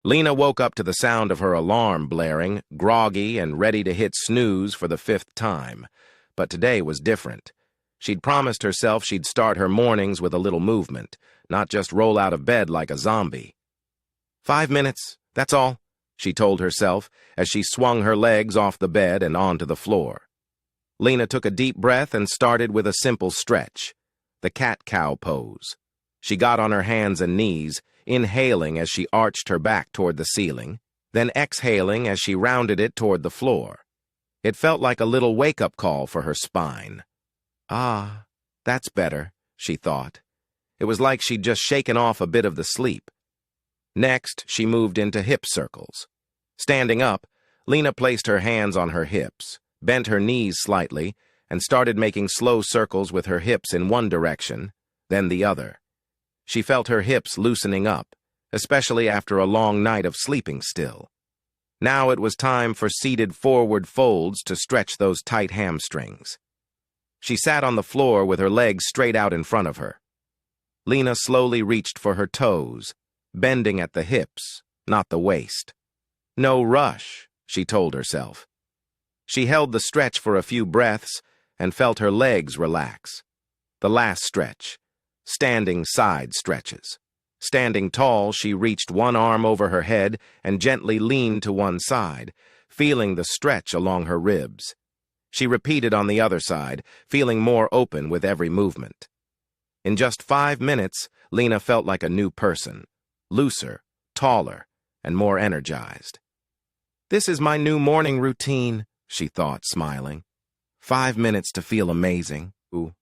Lena woke up to the sound of her alarm blaring, groggy and ready to hit snooze for the 5th time. But today was different. She'd promised herself she'd start her mornings with a little movement, not just roll out of bed like a zombie. 5 minutes, that's all, she told herself as she swung her legs off the bed and onto the floor. Lena took a deep breath and started with a simple stretch, the cat-cow pose. She got on her hands and knees, inhaling as she arched her back toward the ceiling, then exhaling as she rounded it toward the floor. It felt like a little wake-up call for her spine. Ah, that's better, she thought. It was like she'd just shaken off a bit of the sleep. Next, she moved into hip circles. Standing up, Lena placed her hands on her hips, bent her knees slightly, and started making slow circles with her hips in one direction, then the other. She felt her hips loosening up, especially after a long night of sleeping still. Now it was time for seated forward folds to stretch those tight hamstrings. She sat on the floor with her legs straight out in front of her. Lena slowly reached for her toes, bending at the hips, not the waist. No rush, she told herself. She held the stretch for a few breaths and felt her legs relax. The last stretch. Standing side stretches. Standing tall, she reached one arm over her head and gently leaned to one side, feeling the stretch along her ribs. She repeated on the other side, feeling more open with every movement. In just 5 minutes, Lena felt like a new person, looser, taller, and more energized. This is my new morning routine, she thought, smiling. 5 minutes to feel amazing. Ooh.